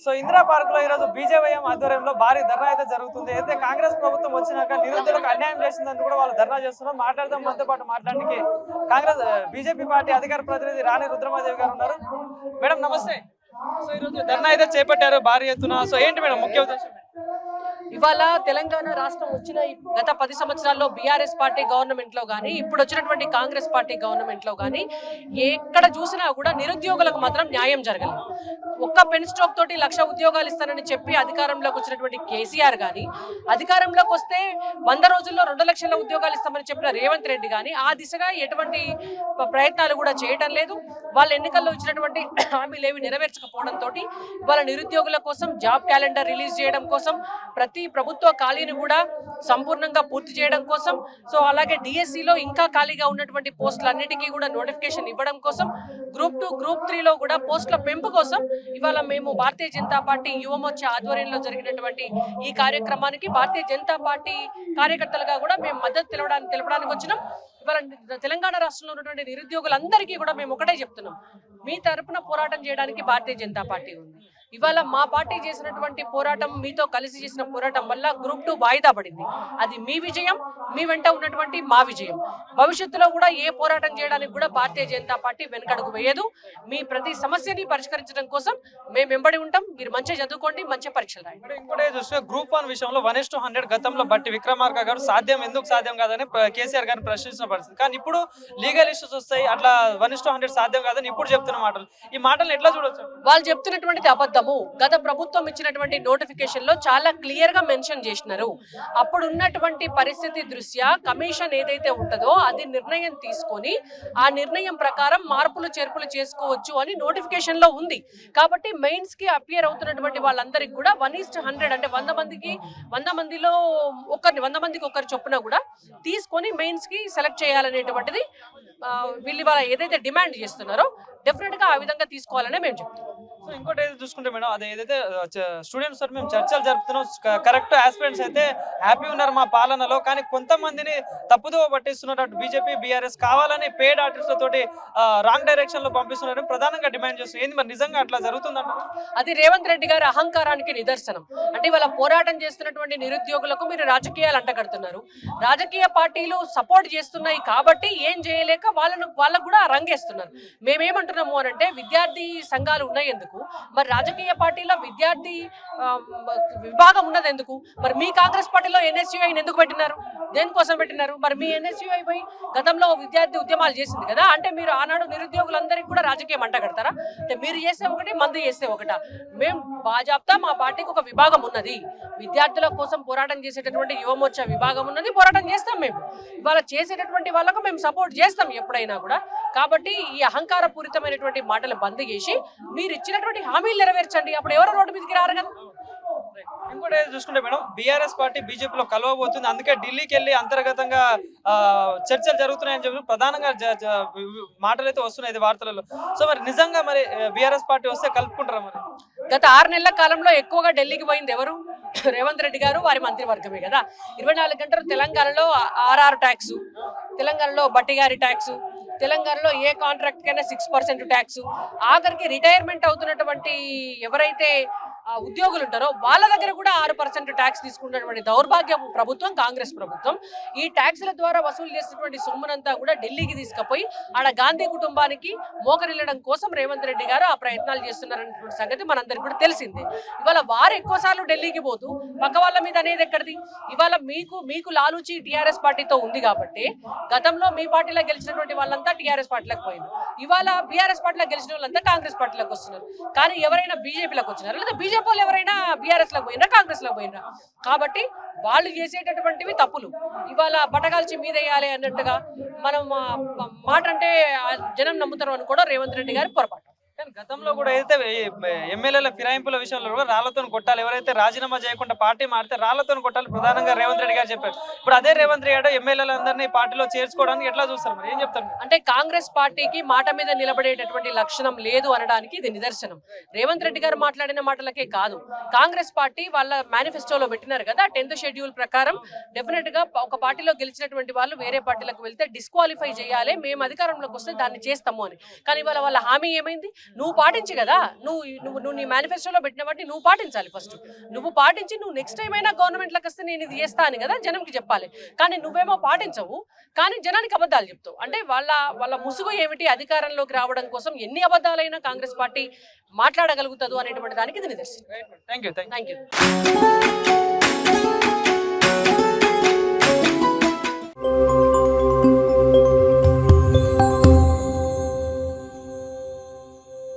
So Indira park లో ఈరోజు BJYM ఆధ్వర్యంలో భారీ ధర్నా అయితే జరుగుతుంది. అయితే కాంగ్రెస్ ప్రభుత్వం వచ్చినాక నిరుద్యోగులకు అన్యాయం చేసిందని కూడా వాళ్ళు ధర్నా చేస్తున్నారు. మాట్లాడదాం, మనతో పాటు మాట్లాడడానికి కాంగ్రెస్ బీజేపీ పార్టీ అధికార ప్రతినిధి రాణి రుద్రమాదేవి గారు ఉన్నారు. మేడం నమస్తే. సో ఈరోజు ధర్నా అయితే చేపట్టారు భారీ ఎత్తున. సో ఏంటి మేడం ముఖ్య ఉద్దేశం? ఇవాళ తెలంగాణ రాష్ట్రం వచ్చిన గత 10 సంవత్సరాల్లో బీఆర్ఎస్ పార్టీ గవర్నమెంట్ లో గానీ ఇప్పుడు వచ్చినటువంటి కాంగ్రెస్ పార్టీ గవర్నమెంట్ లో గానీ ఎక్కడ చూసినా కూడా నిరుద్యోగులకు మాత్రం న్యాయం జరగలేదు. ఒక్క పెన్ స్ట్రోక్ తోటి 1,00,000 ఉద్యోగాలు ఇస్తానని చెప్పి అధికారంలోకి వచ్చినటువంటి కేసీఆర్ గానీ, అధికారంలోకి వస్తే 100 రోజుల్లో 2,00,000 ఉద్యోగాలు ఇస్తామని చెప్పిన రేవంత్ రెడ్డి గానీ ఆ దిశగా ఎటువంటి ప్రయత్నాలు కూడా చేయటం లేదు. వాళ్ళ ఎన్నికల్లో ఇచ్చినటువంటి హామీలు ఏవి నెరవేర్చకపోవడంతో వాళ్ళ నిరుద్యోగుల కోసం జాబ్ క్యాలెండర్ రిలీజ్ చేయడం కోసం, ప్రతి ప్రభుత్వ ఖాళీని కూడా సంపూర్ణంగా పూర్తి చేయడం కోసం, సో అలాగే డిఎస్సిలో ఇంకా ఖాళీగా ఉన్నటువంటి పోస్టులన్నిటికీ కూడా నోటిఫికేషన్ ఇవ్వడం కోసం, గ్రూప్ 2 గ్రూప్ 3లో కూడా పోస్టుల పెంపు కోసం ఇవాళ మేము భారతీయ జనతా పార్టీ యువమోర్చా ఆధ్వర్యంలో జరిగినటువంటి ఈ కార్యక్రమానికి భారతీయ జనతా పార్టీ కార్యకర్తలుగా కూడా మేము మద్దతు తెలపడానికి వచ్చినాం. ఇవాళ తెలంగాణ రాష్ట్రంలో ఉన్నటువంటి నిరుద్యోగులందరికీ కూడా మేము ఒకటే చెప్తున్నాం, మీ తరపున పోరాటం చేయడానికి భారతీయ జనతా పార్టీ ఉంది. ఇవాళ మా పార్టీ చేసినటువంటి పోరాటం, మీతో కలిసి చేసిన పోరాటం వల్ల గ్రూప్ 2 వాయిదా పడింది. అది మీ విజయం, మీ వెంట ఉన్నటువంటి మా విజయం. భవిష్యత్తులో కూడా ఏ పోరాటం చేయడానికి కూడా భారతీయ జనతా పార్టీ వెనకడుగు వేయదు. మీ ప్రతి సమస్యని పరిష్కరించడం కోసం మేము వెంబడి ఉంటాం. మీరు మంచిగా చదువుకోండి, మంచి పరీక్షలు రాయండి. ఇంకోటి చూస్తే గ్రూప్ 1 విషయంలో 1:100 గతంలో బట్టి విక్రమార్క గారు ఎందుకు సాధ్యం కాదని కేసీఆర్ గారిని ప్రశ్నించిన పరిస్థితి. కానీ ఇప్పుడు లీగల్ ఇష్యూస్ వస్తాయి, అట్లా 1:100 సాధ్యం కాదని ఇప్పుడు చెప్తున్న మాటలు, ఈ మాటలు ఎట్లా చూడొచ్చు? వాళ్ళు చెప్తున్నటువంటిది అబద్ధము. గత ప్రభుత్వం ఇచ్చినటువంటి నోటిఫికేషన్ లో చాలా క్లియర్ గా మెన్షన్ చేసినారు. అప్పుడు ఉన్నటువంటి పరిస్థితి దృష్ట్యా కమిషన్ ఏదైతే ఉంటుందో అది నిర్ణయం తీసుకొని ఆ నిర్ణయం ప్రకారం మార్పులు చేర్పులు చేసుకోవచ్చు అని నోటిఫికేషన్ లో ఉంది. కాబట్టి మెయిన్స్ కి అపియర్ అవుతున్నటువంటి వాళ్ళందరికీ కూడా 1:100 అంటే 100 మందిలో 100 మందికి ఒకరు చొప్పున కూడా తీసుకొని మెయిన్స్ కి సెలెక్ట్ చేయాలనేటువంటిది వీళ్ళు ఇవాళ ఏదైతే డిమాండ్ చేస్తున్నారో డెఫినెట్ గా ఆ విధంగా తీసుకోవాలనే మేము చెప్తున్నాం. సో ఇంకోటి ఏదైతే చూసుకుంటే మేడం, అది ఏదైతే స్టూడెంట్స్ తోటి మేము చర్చలు జరుపుతున్నాం, కరెక్ట్ ఆస్పిరెంట్స్ అయితే హ్యాపీ ఉన్నారు మా పాలనలో, కానీ కొంతమందిని తప్పుదో పట్టిస్తున్నారు అటు బీజేపీ బీఆర్ఎస్ కావాలని పేడ్ ఆర్టిస్టులతోటి రాంగ్ డైరెక్షన్ లో పంపిస్తున్నారు ప్రధానంగా డిమాండ్ చేస్తున్నారు. ఏంది మరి నిజంగా అట్లా జరుగుతుందంట? అది రేవంత్ రెడ్డి గారి అహంకారానికి నిదర్శనం. అంటే ఇవాళ పోరాటం చేస్తున్నటువంటి నిరుద్యోగులకు మీరు రాజకీయాలు అంటగడుతున్నారు. రాజకీయ పార్టీలు సపోర్ట్ చేస్తున్నాయి కాబట్టి ఏం చేయలేక వాళ్ళకు కూడా రంగేస్తున్నారు. మేమేమంటున్నాము అని అంటే, విద్యార్థి సంఘాలు ఉన్నాయి ఎందుకు, మరి రాజకీయ పార్టీలో విద్యార్థి విభాగం ఉన్నది ఎందుకు, మరి మీ కాంగ్రెస్ పార్టీలో ఎన్ఎస్యుఐ ఎందుకు పెట్టినారు, దేనికోసం పెట్టినారు? మరి మీ ఎన్ఎస్యుఐ పోయి గతంలో విద్యార్థి ఉద్యమాలు చేసింది కదా, అంటే మీరు ఆనాడు నిరుద్యోగులందరికీ కూడా రాజకీయం అంటగడతారా? అంటే మీరు చేస్తే ఒకటి, మంది చేస్తే ఒకట. మేము బాజాప్తా మా పార్టీకి ఒక విభాగం ఉన్నది, విద్యార్థుల కోసం పోరాటం చేసేటటువంటి యువమోర్చా విభాగం ఉన్నది, పోరాటం చేస్తాం. మేము ఇవాళ చేసేటటువంటి వాళ్ళకు మేము సపోర్ట్ చేస్తాం ఎప్పుడైనా కూడా. కాబట్టి ఈ అహంకార పూరితమైనటువంటి మాటలు బంద్ చేసి మీరు ఇచ్చినటువంటి హామీలు నెరవేర్చండి, అప్పుడు ఎవరో రోడ్డు మీదకి రారు కదా. ఇంకోటి చూసుకుంటే మేడం, బీఆర్ఎస్ పార్టీ బీజేపీలో కలవబోతుంది, అందుకే ఢిల్లీకి వెళ్ళి అంతర్గతంగా చర్చలు జరుగుతున్నాయని చెప్పి ప్రధానంగా మాటలు అయితే వస్తున్నాయి వార్తలలో. సో మరి నిజంగా మరి బీఆర్ఎస్ పార్టీ వస్తే కలుపుకుంటారా? మరి గత 6 నెలల కాలంలో ఎక్కువగా ఢిల్లీకి పోయింది ఎవరు? రేవంత్ రెడ్డి గారు, వారి మంత్రివర్గమే కదా. 24 గంటలు తెలంగాణలో ఆర్ఆర్ ట్యాక్స్, తెలంగాణలో బట్టి గారి ట్యాక్స్, తెలంగాణలో ఏ కాంట్రాక్ట్ కైనా 6% ట్యాక్స్, ఆఖరికి రిటైర్మెంట్ అవుతున్నటువంటి ఎవరైతే ఉద్యోగులు ఉంటారో వాళ్ళ దగ్గర కూడా 6% ట్యాక్స్ తీసుకున్నటువంటి దౌర్భాగ్య ప్రభుత్వం కాంగ్రెస్ ప్రభుత్వం. ఈ ట్యాక్స్ల ద్వారా వసూలు చేసినటువంటి సొమ్మునంతా కూడా ఢిల్లీకి తీసుకుపోయి ఆడ గాంధీ కుటుంబానికి మోకరిల్లడం కోసం రేవంత్ రెడ్డి గారు ఆ ప్రయత్నాలు చేస్తున్నారనేటువంటి సంగతి మనందరికీ కూడా తెలిసిందే. ఇవాళ వారు ఎక్కువసార్లు ఢిల్లీకి పోతూ పక్క వాళ్ళ మీద అనేది ఎక్కడిది? ఇవాళ మీకు లాలూచి టీఆర్ఎస్ పార్టీతో ఉంది కాబట్టి గతంలో మీ పార్టీలో గెలిచినటువంటి వాళ్ళంతా టీఆర్ఎస్ పార్టీలకు పోయింది, ఇవాళ బీఆర్ఎస్ పార్టీలో గెలిచిన వాళ్ళంతా కాంగ్రెస్ పార్టీలోకి వస్తున్నారు. కానీ ఎవరైనా బీజేపీలోకి వచ్చినారు, లేదా బీజేపీ వాళ్ళు ఎవరైనా బీఆర్ఎస్ లో పోయినా కాంగ్రెస్ లో పోయినా. కాబట్టి వాళ్ళు చేసేటటువంటివి తప్పులు ఇవాళ బటగాల్చి మీదేయాలి అన్నట్టుగా మనం మాట అంటే జనం నమ్ముతారు అని కూడా రేవంత్ రెడ్డి గారి పొరపాటు. కానీ గతంలో కూడా అయితే ఎమ్మెల్యేల ఫిరాయింపుల విషయంలో కూడా రాళ్లతో కొట్టాలి, ఎవరైతే రాజీనామా చేయకుండా పార్టీ మారితే రాళ్లతో కొట్టాలి ప్రధానంగా రేవంత్ రెడ్డి గారు చెప్పారు. ఇప్పుడు అదే రేవంత్ రెడ్డి ఎమ్మెల్యేలందరినీ పార్టీలో చేర్చుకోవడానికి ఎట్లా చూస్తారు? మరి ఏం చెప్తారు? అంటే కాంగ్రెస్ పార్టీకి మాట మీద నిలబడేటటువంటి లక్షణం లేదు అనడానికి ఇది నిదర్శనం. రేవంత్ రెడ్డి గారు మాట్లాడిన మాటలకే కాదు, కాంగ్రెస్ పార్టీ వాళ్ళ మేనిఫెస్టోలో పెట్టినారు కదా 10th షెడ్యూల్ ప్రకారం డెఫినెట్ గా ఒక పార్టీలో గెలిచినటువంటి వాళ్ళు వేరే పార్టీలకు వెళ్తే డిస్క్వాలిఫై చేయాలి, మేము అధికారంలోకి వస్తే దాన్ని చేస్తాము అని. కానీ వాళ్ళ హామీ ఏమైంది? నువ్వు పాటించి కదా, నువ్వు నీ మేనిఫెస్టోలో పెట్టిన బట్టి నువ్వు పాటించాలి. ఫస్ట్ నువ్వు పాటించి నువ్వు నెక్స్ట్ టైం అయినా గవర్నమెంట్లోకి వస్తే నేను ఇది చేస్తా అని కదా జనంకి చెప్పాలి. కానీ నువ్వేమో పాటించవు, కానీ జనానికి అబద్ధాలు చెప్తావు. అంటే వాళ్ళ ముసుగు ఏమిటి, అధికారంలోకి రావడం కోసం ఎన్ని అబద్ధాలైనా కాంగ్రెస్ పార్టీ మాట్లాడగలుగుతుంది అనేటువంటి దానికి ఇది నిదర్శనం. Thank you. Thank you.